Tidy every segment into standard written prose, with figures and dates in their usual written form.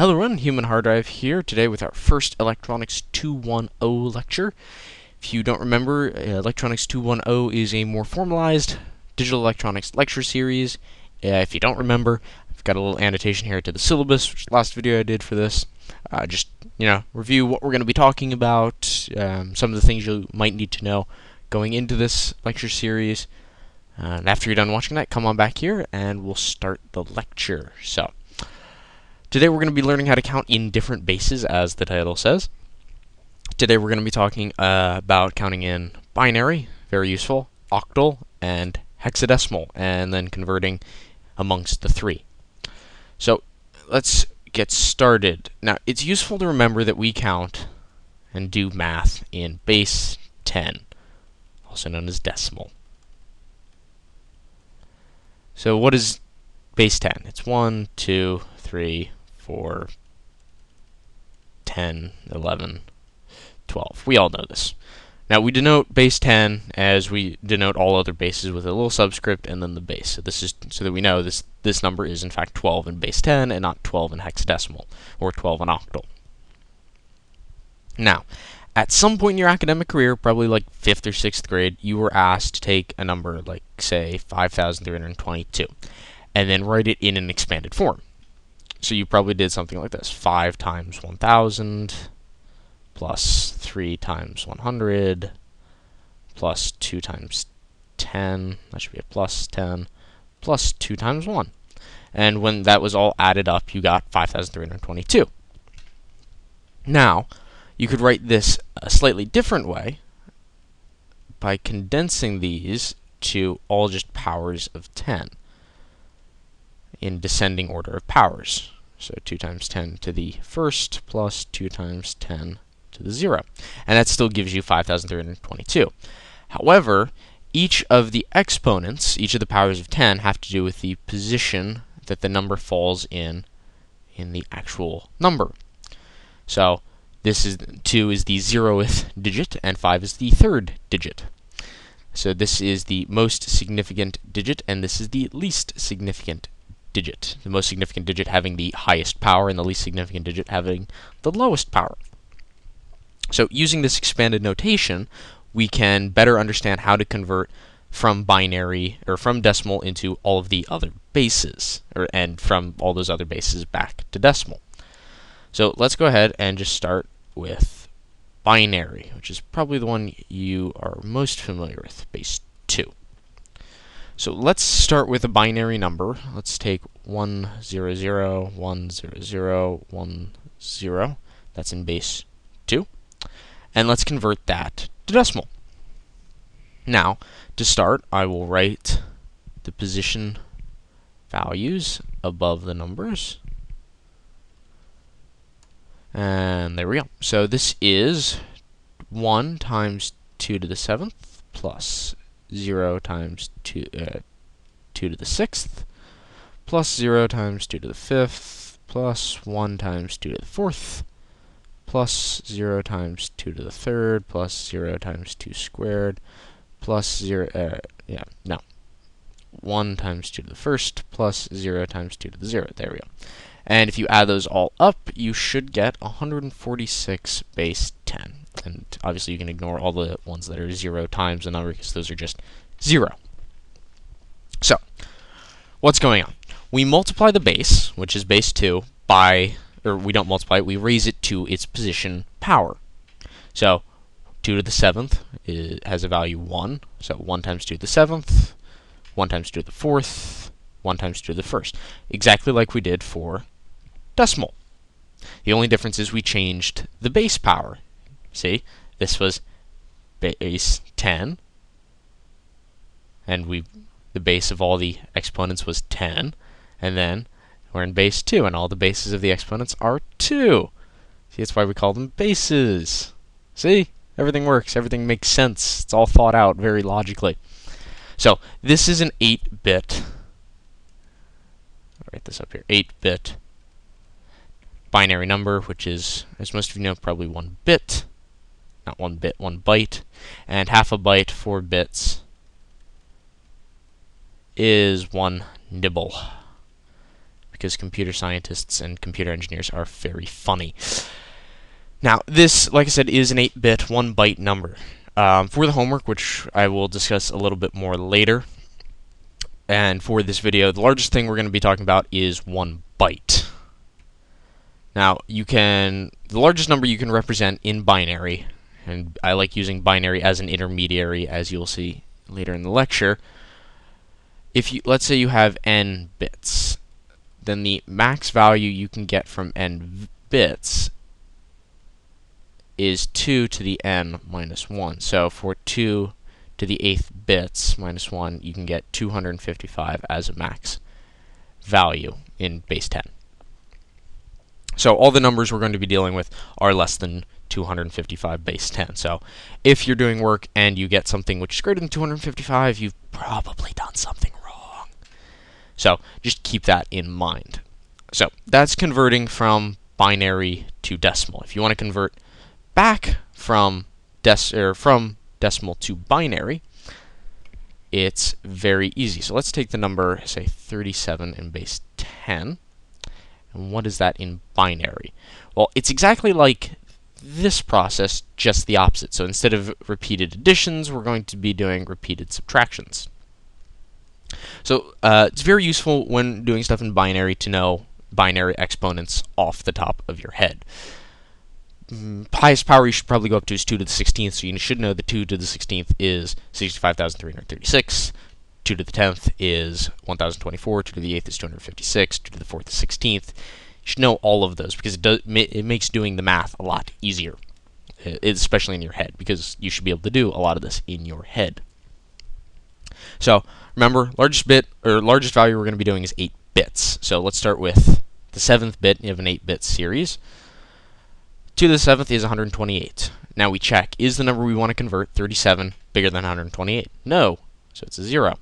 Hello everyone, Human Hard Drive here today with our first Electronics 210 lecture. If you don't remember, Electronics 210 is a more formalized digital electronics lecture series. If you don't remember, I've got a little annotation here to the syllabus, which is the last video I did for this. Just review what we're going to be talking about, some of the things you might need to know going into this lecture series. And after you're done watching that, come on back here and we'll start the lecture. So, today we're going to be learning how to count in different bases, as the title says. Today we're going to be talking about counting in binary, very useful, octal, and hexadecimal, and then converting amongst the three. So, let's get started. Now, it's useful to remember that we count and do math in base 10, also known as decimal. So what is base 10? It's 1, 2, 3, 4, 10, 11, 12. We all know this. Now we denote base 10 as we denote all other bases with a little subscript and then the base. So this is so that we know this number is in fact 12 in base 10 and not 12 in hexadecimal or 12 in octal. Now, at some point in your academic career, probably like 5th or 6th grade, you were asked to take a number like, say, 5,322 and then write it in an expanded form. So you probably did something like this: 5 times 1,000 plus 3 times 100 plus 2 times 10, that should be a plus 10, plus 2 times 1. And when that was all added up, you got 5,322. Now, you could write this a slightly different way by condensing these to all just powers of 10 in descending order of powers. So 2 times 10 to the first plus 2 times 10 to the 0. And that still gives you 5,322. However, each of the exponents, each of the powers of 10, have to do with the position that the number falls in the actual number. So this is 2 is the 0th digit, and 5 is the 3rd digit. So this is the most significant digit, and this is the least significant digit. The most significant digit having the highest power, and the least significant digit having the lowest power. So using this expanded notation, we can better understand how to convert from binary, or from decimal, into all of the other bases, and from all those other bases back to decimal. So let's go ahead and just start with binary, which is probably the one you are most familiar with, base 2. So let's start with a binary number. Let's take 1, 0, 0, 1, 0, 0, 1, 0. That's in base 2. And let's convert that to decimal. Now, to start, I will write the position values above the numbers. And there we go. So this is 1 times 2 to the 7th plus 0 times 2 to the 6th plus 0 times 2 to the 5th plus 1 times 2 to the 4th plus 0 times 2 to the 3rd plus 0 times 2 squared plus 1 times 2 to the 1st plus 0 times 2 to the 0. There we go. And if you add those all up, you should get 146 base 10. And obviously you can ignore all the ones that are 0 times the number, because those are just 0. So, what's going on? We multiply the base, which is base 2, by, or we don't multiply it, we raise it to its position power. So, 2 to the 7th has a value 1. So 1 times 2 to the 7th, 1 times 2 to the 4th, 1 times 2 to the 1st. Exactly like we did for decimal. The only difference is we changed the base power. See, this was base 10, and the base of all the exponents was 10, and then we're in base 2, and all the bases of the exponents are 2. See, that's why we call them bases. See, everything works, everything makes sense, it's all thought out very logically. So, this is an 8-bit, I'll write this up here, 8-bit binary number, which is, as most of you know, probably 1 bit. Not 1 bit, 1 byte. And half a byte, 4 bits, is 1 nibble. because computer scientists and computer engineers are very funny. Now, this, like I said, is an 8-bit, 1-byte number. For the homework, which I will discuss a little bit more later, and for this video, the largest thing we're going to be talking about is 1 byte. Now, the largest number you can represent in binary, and I like using binary as an intermediary, as you'll see later in the lecture. Let's say you have n bits, then the max value you can get from n bits is 2 to the n minus 1. So for 2 to the 8th bits minus 1, you can get 255 as a max value in base 10. So all the numbers we're going to be dealing with are less than 255 base 10. So if you're doing work and you get something which is greater than 255, you've probably done something wrong. So just keep that in mind. So that's converting from binary to decimal. If you want to convert back from decimal to binary, it's very easy. So let's take the number, say 37 in base 10. And what is that in binary? Well, it's exactly like this process, just the opposite. So instead of repeated additions, we're going to be doing repeated subtractions. So it's very useful when doing stuff in binary to know binary exponents off the top of your head. Highest power you should probably go up to is 2 to the 16th, so you should know that 2 to the 16th is 65,336. 2 to the 10th is 1,024. 2 to the 8th is 256. 2 to the 4th is 16th. You should know all of those because it makes doing the math a lot easier, especially in your head, because you should be able to do a lot of this in your head. So remember, largest value we're going to be doing is 8 bits. So let's start with the 7th bit of an 8-bit series. 2 to the 7th is 128. Now we check, is the number we want to convert, 37, bigger than 128? No, so it's a 0.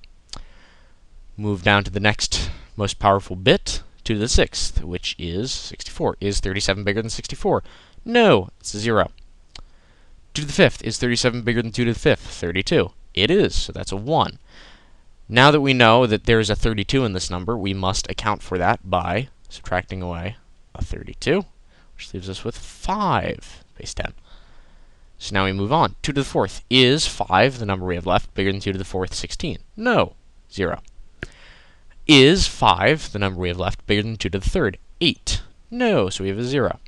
Move down to the next most powerful bit, 2 to the 6th, which is 64. Is 37 bigger than 64? No, it's a 0. 2 to the 5th, is 37 bigger than 2 to the 5th? 32. It is, so that's a 1. Now that we know that there is a 32 in this number, we must account for that by subtracting away a 32, which leaves us with 5 base 10. So now we move on. 2 to the 4th, is 5, the number we have left, bigger than 2 to the 4th? 16. No, 0. Is 5, the number we have left, bigger than 2 to the 3rd? 8. No, so we have a 0.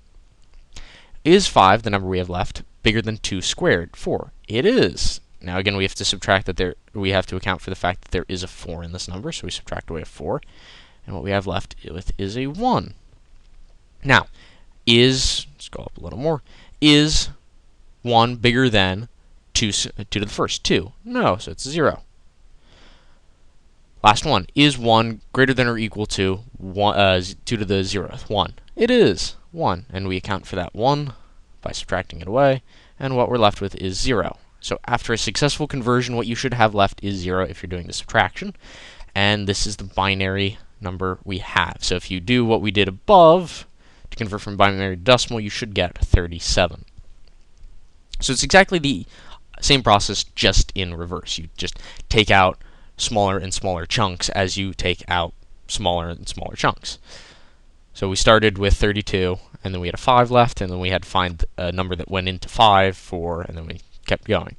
Is 5, the number we have left, bigger than 2 squared? 4. It is. Now again, we have to subtract that we have to account for the fact that there is a 4 in this number, so we subtract away a 4, and what we have left with is a 1. Now, let's go up a little more, is 1 bigger than 2 to the 1st? 2. No, so it's 0. Last one, is 1 greater than or equal to 2 to the 0th? 1. It is 1, and we account for that 1 by subtracting it away, and what we're left with is 0. So after a successful conversion, what you should have left is 0 if you're doing the subtraction, and this is the binary number we have. So if you do what we did above, to convert from binary to decimal, you should get 37. So it's exactly the same process, just in reverse. You just take out smaller and smaller chunks as you take out smaller and smaller chunks. So we started with 32, and then we had a 5 left, and then we had to find a number that went into 5, 4, and then we kept going.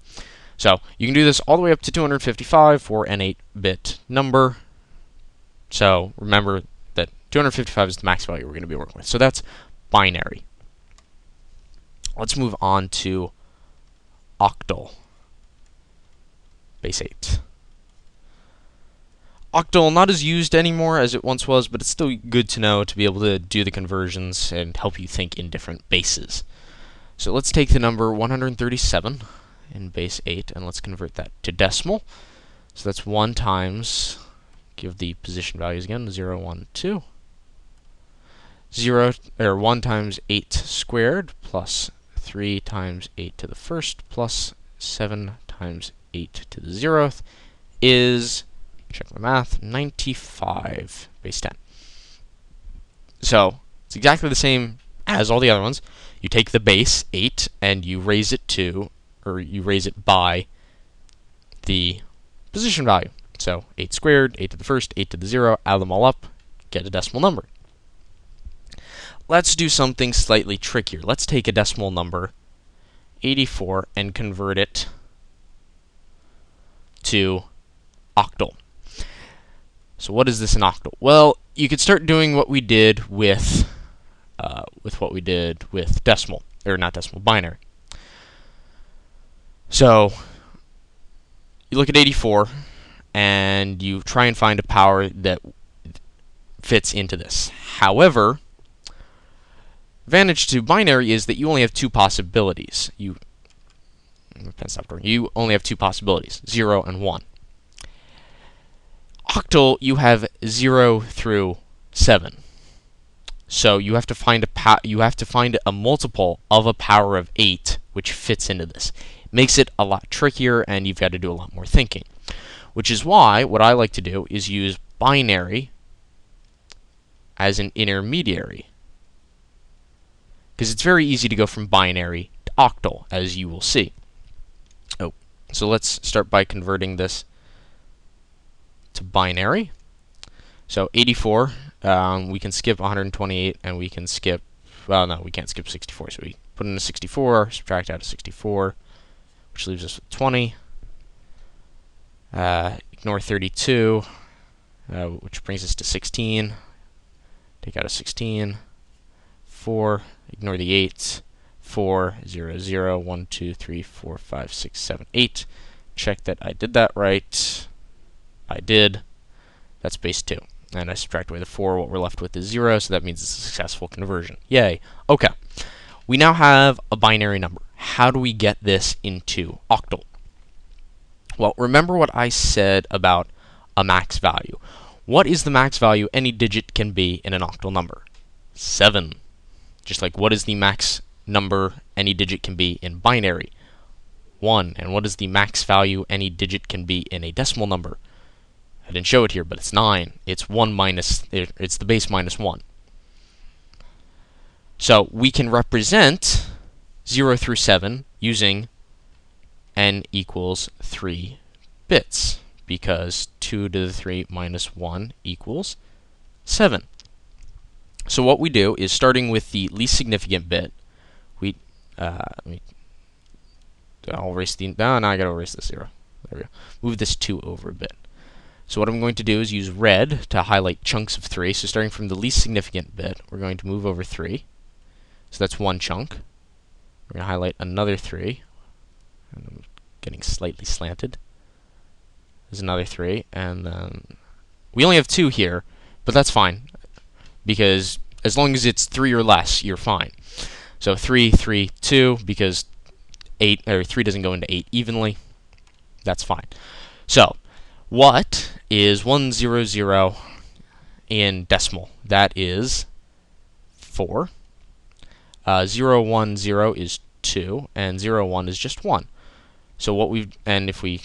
So you can do this all the way up to 255 for an 8-bit number. So remember that 255 is the max value we're going to be working with. So that's binary. Let's move on to octal, base 8. Octal, not as used anymore as it once was, but it's still good to know to be able to do the conversions and help you think in different bases. So let's take the number 137 in base 8, and let's convert that to decimal. So that's 1 times, give the position values again, 0, 1, 2. 1 times 8 squared plus 3 times 8 to the 1st plus 7 times 8 to the 0th is, check my math, 95 base 10. So it's exactly the same as all the other ones. You take the base 8 and you raise it by the position value. So 8 squared, 8 to the 1st, 8 to the 0, add them all up, get a decimal number. let's do something slightly trickier. Let's take a decimal number, 84, and convert it to octal. So what is this in octal? Well, you could start doing what we did with decimal, or not decimal, binary. So you look at 84, and you try and find a power that fits into this. However, advantage to binary is that you only have two possibilities. You only have two possibilities, 0 and 1. Octal, you have 0 through 7. So you have to find a multiple of a power of 8 which fits into this. It makes it a lot trickier, and you've got to do a lot more thinking. Which is why what I like to do is use binary as an intermediary, because it's very easy to go from binary to octal, as you will see. So let's start by converting this to binary. So 84, we can skip 128, and we can skip, well, no, we can't skip 64. So we put in a 64, subtract out a 64, which leaves us with 20. Ignore 32, which brings us to 16. Take out a 16. 4, ignore the 8. 4, 0, 0, 1, 2, 3, 4, 5, 6, 7, 8. Check that I did that right. I did. That's base 2. And I subtract away the 4. What we're left with is 0, so that means it's a successful conversion. Yay. Okay. We now have a binary number. How do we get this into octal? Well, remember what I said about a max value. What is the max value any digit can be in an octal number? 7. Just like what is the max number any digit can be in binary? 1. And what is the max value any digit can be in a decimal number? I didn't show it here, but it's 9. It's 1 minus, it's the base minus 1. So we can represent 0 through 7 using n equals 3 bits, because 2 to the 3 minus 1 equals 7. So what we do is, starting with the least significant bit, I'll erase the, no, now I gotta erase the 0. There we go. Move this 2 over a bit. So what I'm going to do is use red to highlight chunks of 3. So starting from the least significant bit, we're going to move over 3. So that's one chunk. We're going to highlight another 3. And I'm getting slightly slanted. There's another 3, and then we only have 2 here, but that's fine, because as long as it's 3 or less, you're fine. So 3, 3, 2, because 3 doesn't go into 8 evenly. That's fine. So what is 100 in decimal? That is 4. 010 is 2, and 01 is just 1. So if we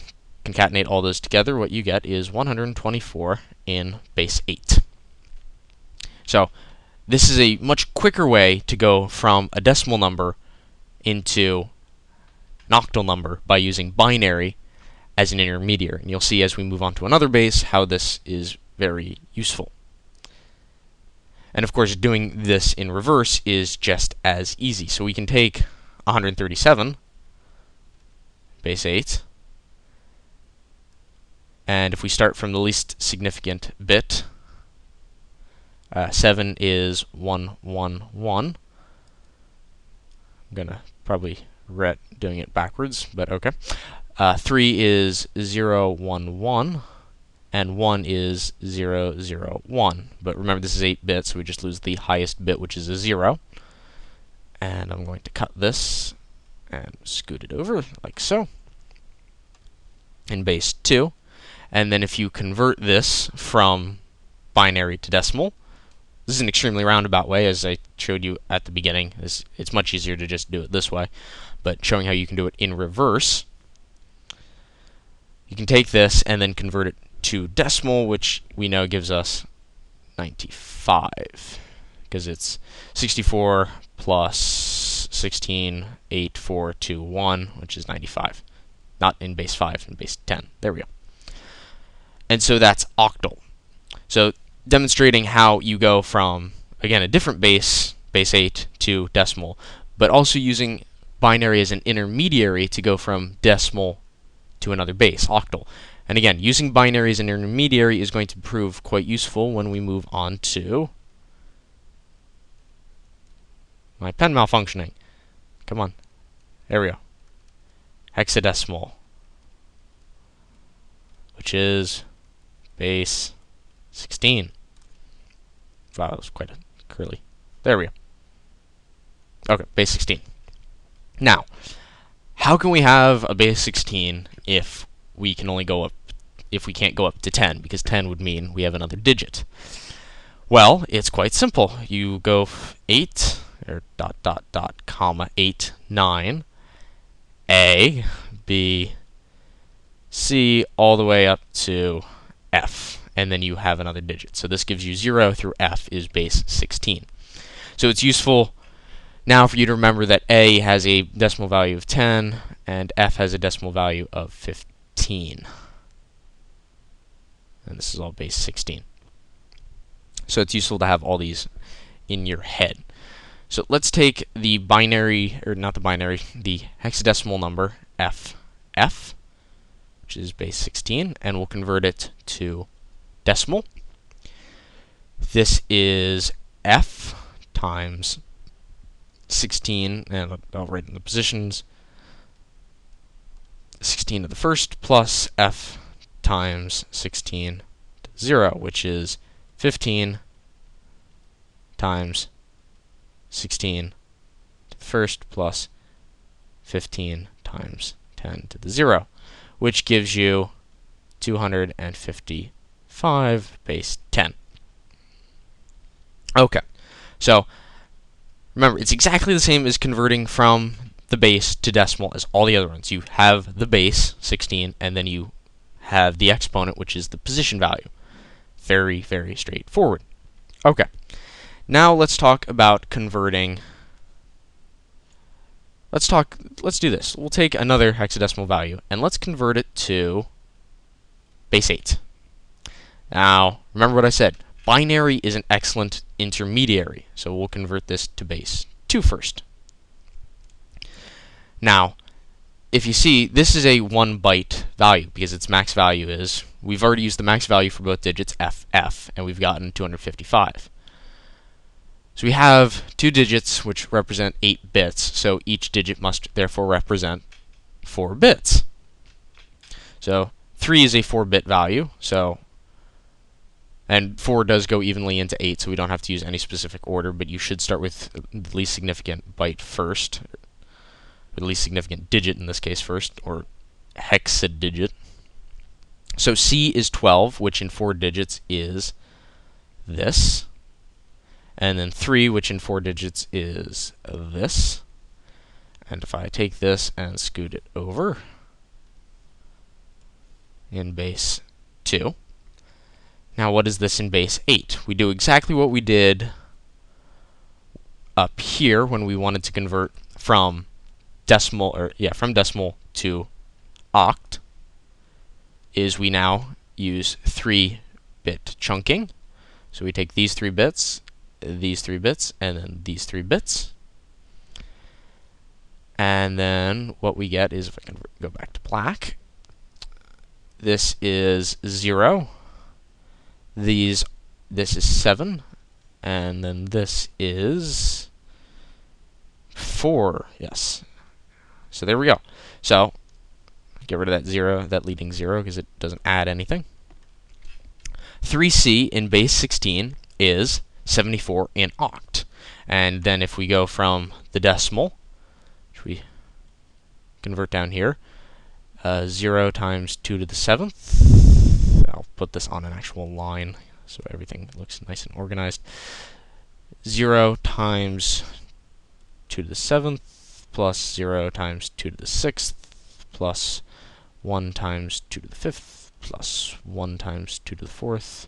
concatenate all those together, what you get is 124 in base 8. So this is a much quicker way to go from a decimal number into an octal number by using binary as an intermediary. And you'll see as we move on to another base how this is very useful. And of course, doing this in reverse is just as easy. So we can take 137, base 8, and if we start from the least significant bit, 7 is 111. I'm going to probably regret doing it backwards, but okay. 3 is 011, and 1 is 001. But remember, this is 8 bits, so we just lose the highest bit, which is a 0. And I'm going to cut this and scoot it over like so in base 2. And then if you convert this from binary to decimal, this is an extremely roundabout way, as I showed you at the beginning. It's much easier to just do it this way, but showing how you can do it in reverse, you can take this and then convert it to decimal, which we know gives us 95, because it's 64 plus 16, 8, 4, 2, 1, which is 95. Not in base 5, in base 10. There we go. And so that's octal. So demonstrating how you go from, again, a different base base 8 to decimal, but also using binary as an intermediary to go from decimal to another base, octal. And again, using binary as an intermediary is going to prove quite useful when we move on to my pen malfunctioning. Come on. There we go. Hexadecimal, which is base 16. Wow, that was quite a curly. There we go. Okay, base 16. Now, how can we have a base 16 if we can only go up, if we can't go up to 10? Because 10 would mean we have another digit. Well, it's quite simple. You go 8 or dot dot dot comma 8 9 A B C all the way up to F, and then you have another digit. So this gives you 0 through F is base 16. So it's useful now for you to remember that A has a decimal value of 10 and F has a decimal value of 15. And this is all base 16. So it's useful to have all these in your head. So let's take the binary, or not the binary, the hexadecimal number F, which is base 16, and we'll convert it to decimal. This is F times 16, and I'll write in the positions, 16 to the first plus F times 16 to 0, which is 15 times 16 to the first plus 15 times 10 to the 0, which gives you 255 base 10. Okay, so remember, it's exactly the same as converting from the base to decimal as all the other ones. You have the base, 16, and then you have the exponent, which is the position value. Very, very straightforward. Okay, now let's talk about converting. Let's do this. We'll take another hexadecimal value, and let's convert it to base 8. Now, remember what I said. Binary is an excellent intermediary, so we'll convert this to base 2 first. Now, if you see, this is a 1 byte value because its max value is, we've already used the max value for both digits, F, and we've gotten 255. So we have 2 digits which represent 8 bits, so each digit must therefore represent 4 bits. So 3 is a 4-bit value, and 4 does go evenly into 8, so we don't have to use any specific order, but you should start with the least significant byte first, or the least significant digit in this case first, or hexadigit. So C is 12, which in 4 digits is this. And then 3, which in 4 digits is this. And if I take this and scoot it over in base 2, now what is this in base 8? We do exactly what we did up here when we wanted to convert from decimal, from decimal to oct, is we now use 3-bit chunking. So we take these 3 bits, these 3 bits, and then these 3 bits. And then what we get is, if I can go back to black, this is 0. This is 7. And then this is 4. Yes. So there we go. So get rid of that 0, that leading 0, because it doesn't add anything. 3C in base 16 is 74 in oct. And then if we go from the decimal, which we convert down here, 0 times 2 to the 7th. I'll put this on an actual line so everything looks nice and organized. 0 times 2 to the 7th plus 0 times 2 to the 6th plus 1 times 2 to the 5th plus 1 times 2 to the 4th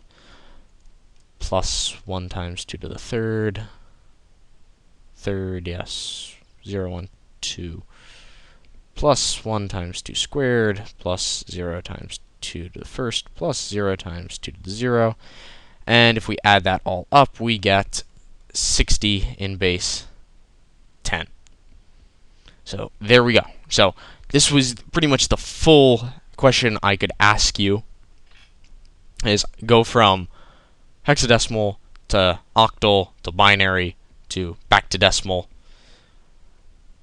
plus 1 times 2 to the 3rd. Yes. 0, 1, 2. Plus 1 times 2 squared plus 0 times 2 to the 1st plus 0 times 2 to the 0. And if we add that all up, we get 60 in base 10. So there we go. So this was pretty much the full question I could ask you, is go from hexadecimal to octal to binary to back to decimal.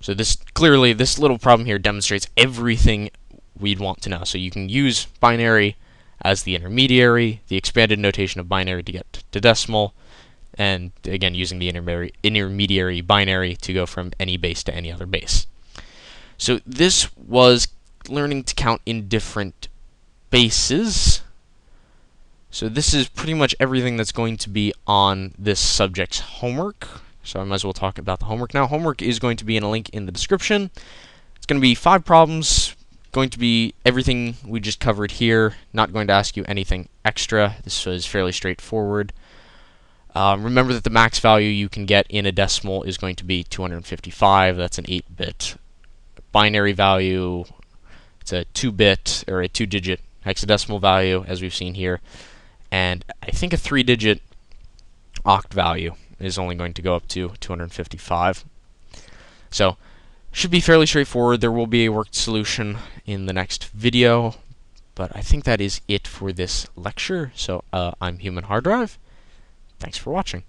So this little problem here demonstrates everything we'd want to know. So you can use binary as the intermediary, the expanded notation of binary to get to decimal, and again using the intermediary binary to go from any base to any other base. So this was learning to count in different bases. So this is pretty much everything that's going to be on this subject's homework. So I might as well talk about the homework now. Homework is going to be in a link in the description. It's going to be 5 problems, going to be everything we just covered here, not going to ask you anything extra. This was fairly straightforward. Remember that the max value you can get in a decimal is going to be 255. That's an 8-bit binary value. It's a 2-bit or a 2-digit hexadecimal value, as we've seen here. And I think a 3-digit oct value is only going to go up to 255. So should be fairly straightforward. There will be a worked solution in the next video, but I think that is it for this lecture. So I'm Human Hard Drive. Thanks for watching.